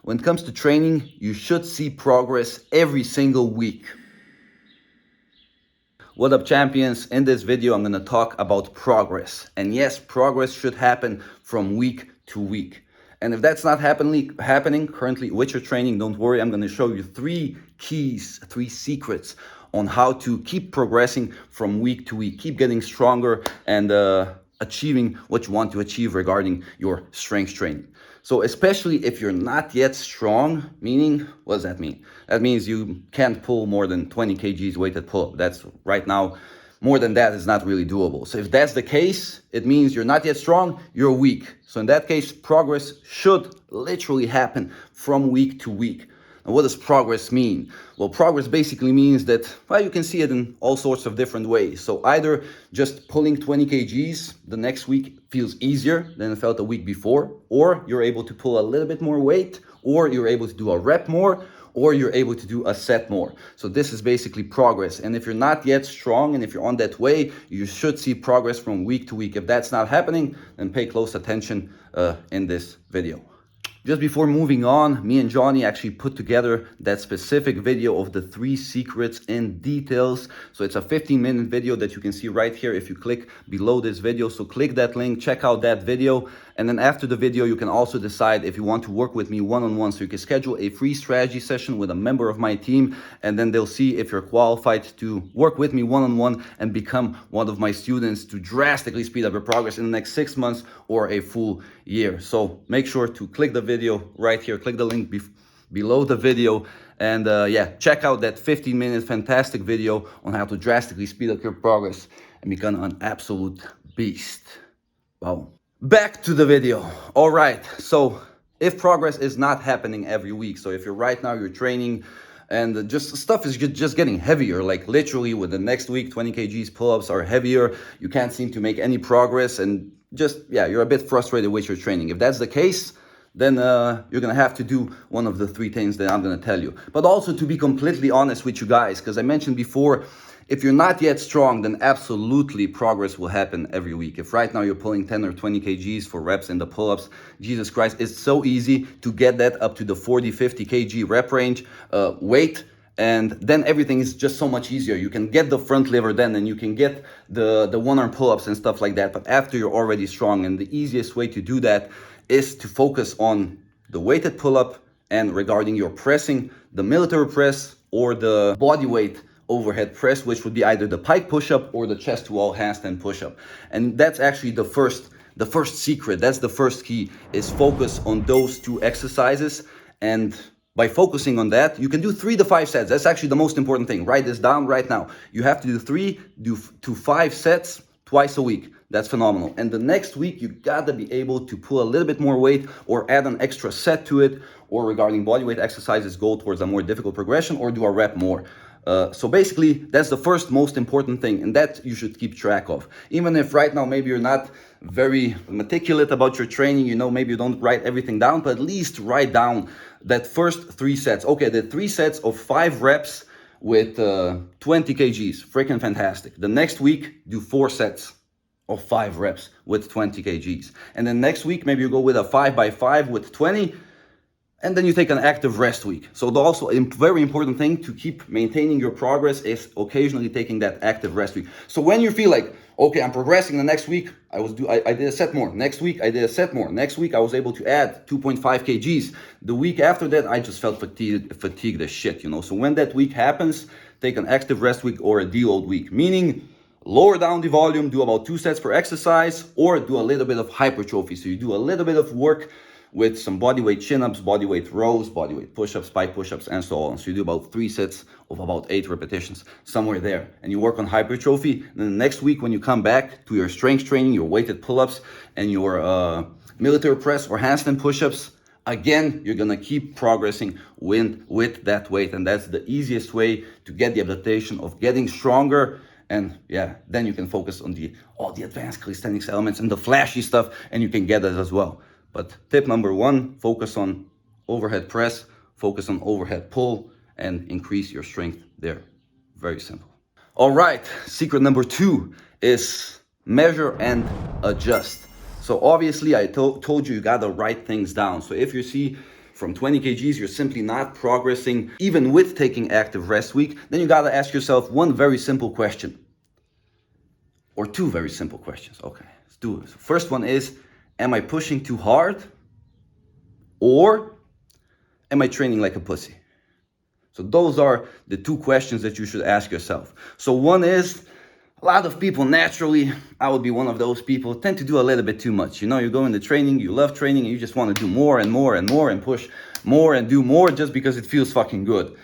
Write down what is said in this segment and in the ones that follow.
When it comes to training, you should see progress every single week. What up, champions? In this video, I'm gonna talk about progress. And yes, progress should happen from week to week. And if that's not happening currently with your training, don't worry, I'm gonna show you 3 keys, 3 secrets on how to keep progressing from week to week, keep getting stronger and achieving what you want to achieve regarding your strength training. So especially if you're not yet strong, meaning, what does that mean? That means you can't pull more than 20 kgs weighted pull-up. That's right now, more than that is not really doable. So if that's the case, it means you're not yet strong, you're weak. So in that case, progress should literally happen from week to week. And what does progress mean? Well, progress basically means that, well, you can see it in all sorts of different ways. So either just pulling 20 kgs the next week feels easier than it felt a week before, or you're able to pull a little bit more weight, or you're able to do a rep more, or you're able to do a set more. So this is basically progress. And if you're not yet strong and if you're on that way, you should see progress from week to week. If that's not happening, then pay close attention in this video. Just before moving on, me and Johnny actually put together that specific video of the 3 secrets in details. So it's a 15-minute video that you can see right here if you click below this video. So click that link, check out that video. And then after the video, you can also decide if you want to work with me one-on-one. So you can schedule a free strategy session with a member of my team, and then they'll see if you're qualified to work with me one-on-one and become one of my students to drastically speed up your progress in the next 6 months or a full year. So make sure to click the video right here, click the link below the video, and yeah, check out that 15-minute fantastic video on how to drastically speed up your progress and become an absolute beast. Wow. Back to the video. All right, so if progress is not happening every week, so if you're right now, you're training and just stuff is just getting heavier, like literally with the next week, 20 kgs pull-ups are heavier, you can't seem to make any progress, and just, yeah, you're a bit frustrated with your training. If that's the case, then you're gonna have to do one of the 3 things that I'm gonna tell you. But also, to be completely honest with you guys, because I mentioned before, if you're not yet strong, then absolutely progress will happen every week. If right now you're pulling 10 or 20 kgs for reps in the pull-ups, Jesus Christ, it's so easy to get that up to the 40, 50 kg rep range weight. And then everything is just so much easier. You can get the front lever then, and you can get the one-arm pull-ups and stuff like that. But after you're already strong, and the easiest way to do that is to focus on the weighted pull-up, and regarding your pressing, the military press or the body weight overhead press, which would be either the pike push-up or the chest to wall handstand push-up. And that's actually the first secret. That's the first key, is focus on those 2 exercises. And by focusing on that, you can do 3 to 5 sets. That's actually the most important thing. Write this down right now. You have to do 3 to 5 sets twice a week. That's phenomenal. And the next week, you gotta be able to pull a little bit more weight or add an extra set to it, or regarding body weight exercises, go towards a more difficult progression or do a rep more. So basically, that's the first most important thing, and that you should keep track of. Even if right now maybe you're not very meticulous about your training, you know, maybe you don't write everything down, but at least write down that first 3 sets. Okay, the 3 sets of 5 reps with 20 kgs, freaking fantastic. The next week, do 4 sets of 5 reps with 20 kgs. And then next week, maybe you go with a 5x5 with 20, and then you take an active rest week. So also a very important thing to keep maintaining your progress is occasionally taking that active rest week. So when you feel like, okay, I'm progressing, the next week I did a set more. Next week I did a set more. Next week I was able to add 2.5 kgs. The week after that I just felt fatigued as shit, you know. So when that week happens, take an active rest week or a deload week, meaning lower down the volume, do about 2 sets per exercise, or do a little bit of hypertrophy. So you do a little bit of work with some bodyweight chin-ups, bodyweight rows, bodyweight push-ups, pike push-ups, and so on. So you do about 3 sets of about 8 repetitions, somewhere there. And you work on hypertrophy. And then the next week, when you come back to your strength training, your weighted pull-ups, and your military press or handstand push-ups, again, you're gonna keep progressing with that weight. And that's the easiest way to get the adaptation of getting stronger. And yeah, then you can focus on all the advanced calisthenics elements and the flashy stuff, and you can get that as well. But tip number 1, focus on overhead press, focus on overhead pull, and increase your strength there. Very simple. All right, secret number 2 is measure and adjust. So obviously I told you gotta write things down. So if you see, from 20 kgs, you're simply not progressing, even with taking active rest week, then you gotta ask yourself one very simple question. Or two very simple questions. Okay, let's do it. So first one is, am I pushing too hard? Or am I training like a pussy? So those are the two questions that you should ask yourself. So one is, a lot of people naturally, I would be one of those people, tend to do a little bit too much. You know, you go into training, you love training, and you just want to do more and more and more and push more and do more just because it feels fucking good.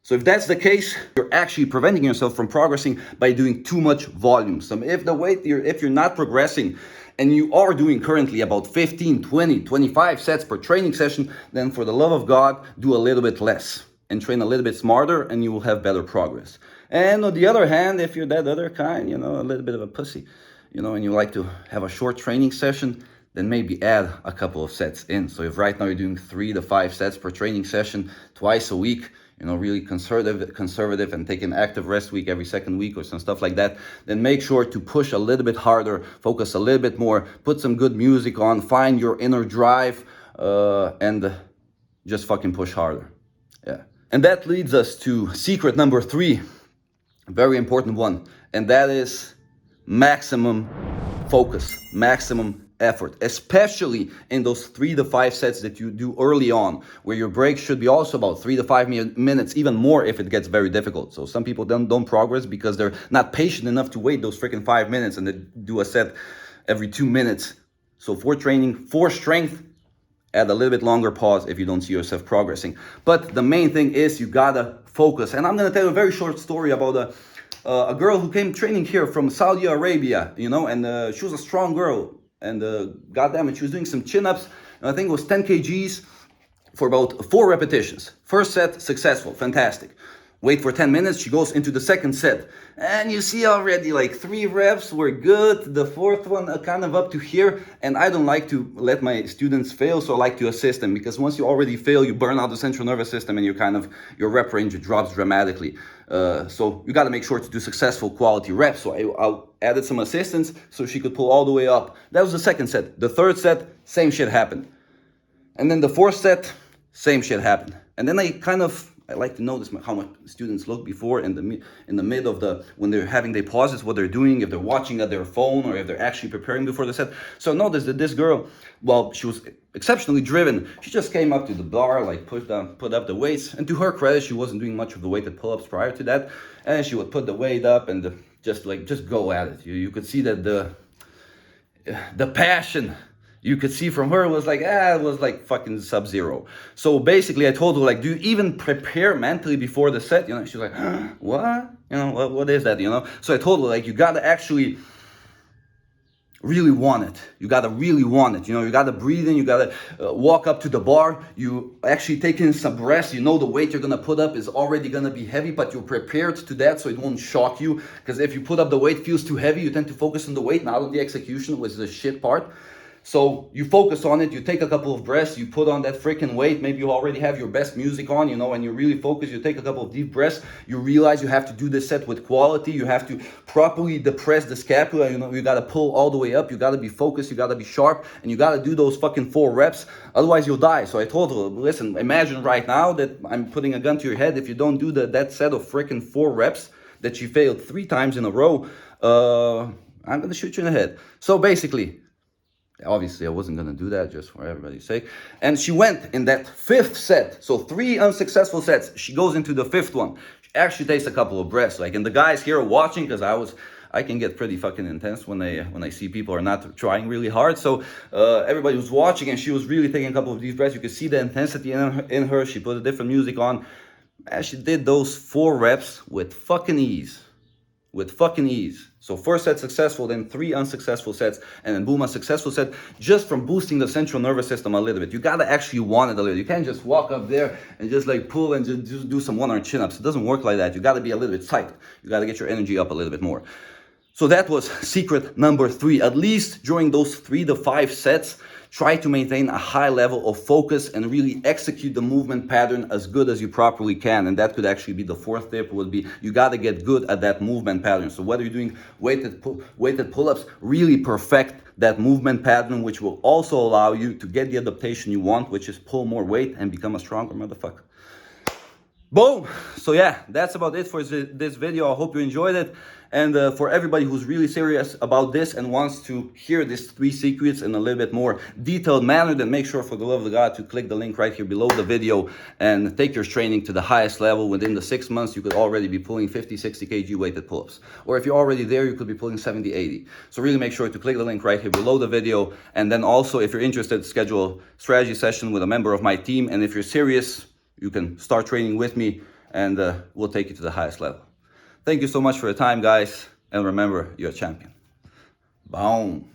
So if that's the case, you're actually preventing yourself from progressing by doing too much volume. So if you're not progressing and you are doing currently about 15, 20, 25 sets per training session, then for the love of God, do a little bit less and train a little bit smarter and you will have better progress. And on the other hand, if you're that other kind, you know, a little bit of a pussy, you know, and you like to have a short training session, then maybe add a couple of sets in. So if right now you're doing 3 to 5 sets per training session twice a week, you know, really conservative and take an active rest week every second week or some stuff like that, then make sure to push a little bit harder, focus a little bit more, put some good music on, find your inner drive, and just fucking push harder. Yeah. And that leads us to secret number 3, a very important one, and that is maximum focus, maximum effort, especially in those 3 to 5 sets that you do early on, where your break should be also about 3 to 5 minutes, even more if it gets very difficult. So some people don't progress because they're not patient enough to wait those freaking 5 minutes and they do a set every 2 minutes. So for training, for strength, add a little bit longer pause if you don't see yourself progressing. But the main thing is you gotta focus. And I'm gonna tell you a very short story about a girl who came training here from Saudi Arabia, you know, and she was a strong girl. And goddamn it, she was doing some chin-ups, and I think it was 10 kgs for about 4 repetitions. First set, successful, fantastic. Wait for 10 minutes, she goes into the second set. And you see already like 3 reps were good, the 4th one kind of up to here. And I don't like to let my students fail, so I like to assist them. Because once you already fail, you burn out the central nervous system and your rep range drops dramatically. So you gotta make sure to do successful quality reps. So I added some assistance so she could pull all the way up. That was the second set. The third set, same shit happened. And then the 4th set, same shit happened. And then I like to notice how my students look before in the mid of when they're having their pauses, what they're doing, if they're watching at their phone or if they're actually preparing before the set. So notice that this girl, well, she was exceptionally driven. She just came up to the bar, like put up the weights. And to her credit, she wasn't doing much of the weighted pull-ups prior to that. And she would put the weight up and just go at it. You could see that the passion you could see from her was like fucking sub-zero. So basically I told her, like, do you even prepare mentally before the set? You know, she's like, what? You know, what is that, you know? So I told her, like, you gotta actually really want it. You gotta really want it. You know, you gotta breathe in, you gotta walk up to the bar, you actually take in some breaths. You know the weight you're gonna put up is already gonna be heavy, but you're prepared to that so it won't shock you. Because if you put up the weight, feels too heavy, you tend to focus on the weight, not on the execution, which is the shit part. So you focus on it, you take a couple of breaths, you put on that freaking weight, maybe you already have your best music on, you know, and you really focus, you take a couple of deep breaths, you realize you have to do this set with quality, you have to properly depress the scapula, you know, you gotta pull all the way up, you gotta be focused, you gotta be sharp, and you gotta do those fucking 4 reps, otherwise you'll die. So I told her, listen, imagine right now that I'm putting a gun to your head, if you don't do that set of freaking 4 reps that you failed 3 times in a row, I'm gonna shoot you in the head. So basically, obviously, I wasn't going to do that, just for everybody's sake. And she went in that 5th set. So 3 unsuccessful sets. She goes into the 5th one. She actually takes a couple of breaths. Like, and the guys here are watching, because I can get pretty fucking intense when I see people are not trying really hard. So everybody was watching, and she was really taking a couple of deep breaths. You could see the intensity in her. She put a different music on. And she did those 4 reps with fucking ease. So 4 sets successful, then 3 unsuccessful sets, and then boom, a successful set, just from boosting the central nervous system a little bit. You gotta actually want it a little. You can't just walk up there and just like pull and just do some 1-arm chin-ups. It doesn't work like that. You gotta be a little bit tight. You gotta get your energy up a little bit more. So that was secret number 3. At least during those 3 to 5 sets, Try to maintain a high level of focus and really execute the movement pattern as good as you properly can. And that could actually be the fourth tip, would be you got to get good at that movement pattern. So whether you're doing weighted pull-ups, really perfect that movement pattern, which will also allow you to get the adaptation you want, which is pull more weight and become a stronger motherfucker. Boom. So yeah, that's about it for this video. I hope you enjoyed it. And for everybody who's really serious about this and wants to hear these 3 secrets in a little bit more detailed manner, then make sure, for the love of God, to click the link right here below the video and take your training to the highest level. Within the 6 months, you could already be pulling 50, 60 kg weighted pull-ups. Or if you're already there, you could be pulling 70, 80. So really make sure to click the link right here below the video. And then also, if you're interested, schedule a strategy session with a member of my team. And if you're serious, you can start training with me, and we'll take you to the highest level. Thank you so much for your time, guys. And remember, you're a champion. Boom.